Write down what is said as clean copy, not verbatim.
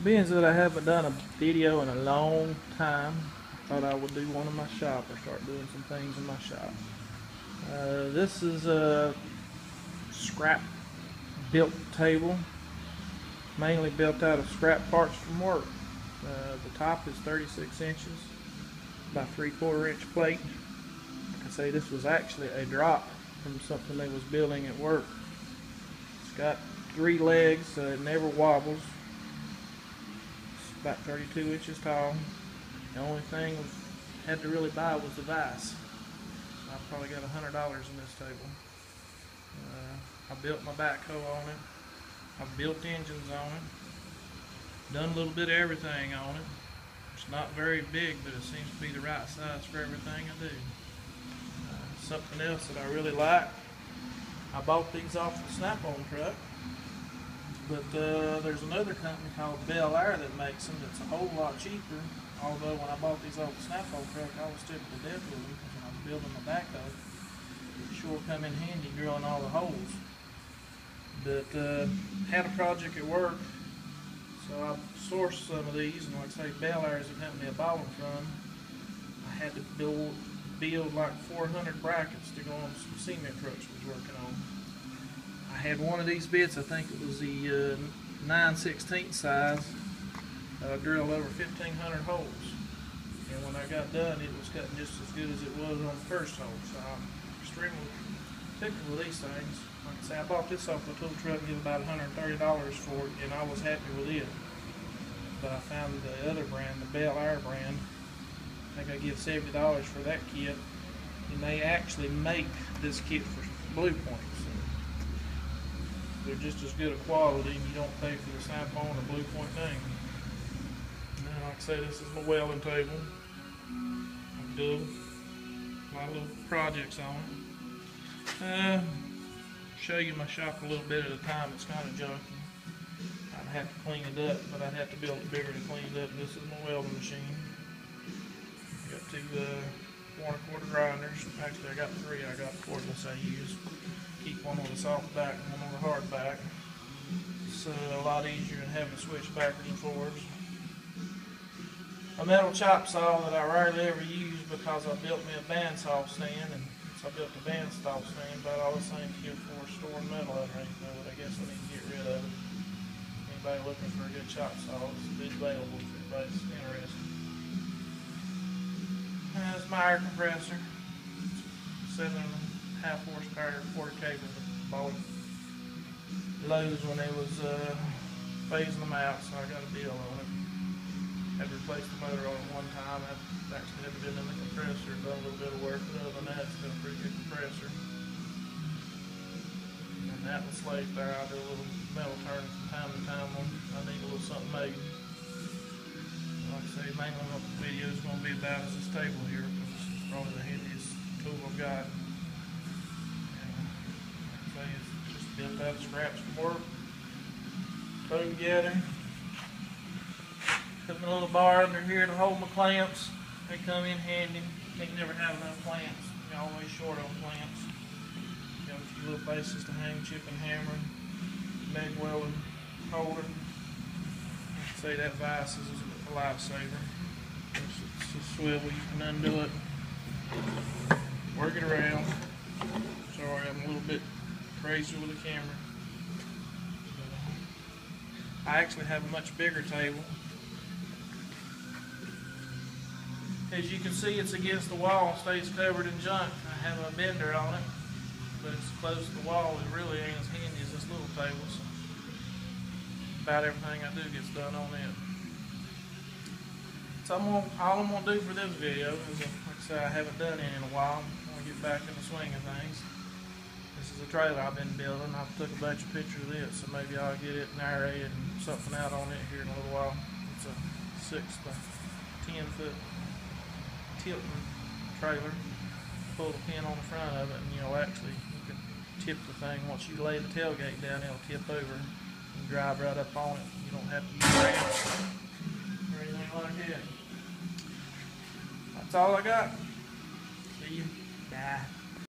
Being that I haven't done a video in a long time, I thought I would do one in my shop or start doing some things in my shop. This is a scrap built table, mainly built out of scrap parts from work. The top is 36 inches by 3/4 inch plate. Like I say, this was actually a drop from something they was building at work. It's got 3 legs, so it never wobbles. It's about 32 inches tall. The only thing I had to really buy was the vise. I probably got $100 in this table. I built my backhoe on it. I've built engines on it. Done a little bit of everything on it. It's not very big, but it seems to be the right size for everything I do. Something else that I really like, I bought these off the Snap-on truck, but there's another company called Bel Air that makes them that's a whole lot cheaper. Although when I bought these off the Snap-on truck, I was tickled to death with them because when I was building my backhoe, it sure come in handy drilling all the holes. But had a project at work, so I sourced some of these, and like I say, Bel Air is the company I bought them from. I had to build like 400 brackets to go on some cement trucks I was working on. I had one of these bits, I think it was the 9/16 size. I drilled over 1,500 holes, and when I got done, it was cutting just as good as it was on the first hole. So I'm extremely tickled with these things. Like I say, I bought this off the tool truck and gave about $130 for it, and I was happy with it. But I found the other brand, the Bel Air brand, I think I give $70 for that kit, and they actually make this kit for Blue Points. They're just as good a quality, and you don't pay for the Snap-on or Blue Point name. Now, like I say, this is my welding table. I do a lot of little projects on it. Show you my shop a little bit at a time. It's kind of junky. I'd have to clean it up, but I'd have to build it bigger to clean it up. This is my welding machine. I got 2 4 1/4 grinders. Actually, I got 3. I got cordless I use. Keep one on the soft back and one on the hard back. It's a lot easier than having to switch backwards and forwards. A metal chop saw that I rarely ever use because I built me a bandsaw stand, and I built a bandsaw stand, but all the same kit for storing metal underneath of it. I guess I need to get rid of it. Anybody looking for a good chop saw, it's available if anybody's interested. That's my air compressor. 7.5 horsepower, 40 cable. Bought Lowe's when they was phasing them out, so I got a deal on it. Had to replace the motor on it one time. I've actually never been in the compressor, done a little bit of work, but other than that, it's been a pretty good compressor. And that was slave there. I do a little metal turning from time to time when I need a little something made. Like I say, mainly what the video is going to be about is this table here, because it's probably the handiest tool I've got. And like I say, it's just built out of scraps from work, put them together. Put my little bar under here to hold my clamps. They come in handy. You can't never have enough clamps. You're always short on clamps. You got a few little places to hang, chip and hammer, meg welding holder. Like I say, that vise is a lifesaver. It's a swivel, you can undo it, work it around. Sorry, I'm a little bit crazy with the camera. I actually have a much bigger table. As you can see, it's against the wall and stays covered in junk. I have a bender on it, but it's close to the wall. It really ain't as handy as this little table, so about everything I do gets done on it. So all I'm going to do for this video is, like I said, I haven't done it in a while. I'm going to get back in the swing of things. This is a trailer I've been building. I've took a bunch of pictures of it, so maybe I'll get it narrated and something out on it here in a little while. It's a 6 by 10 foot tilting trailer. Pull the pin on the front of it, and actually you can tip the thing. Once you lay the tailgate down, it'll tip over and drive right up on it. You don't have to use ramps or anything like that. That's all I got. See you. Bye.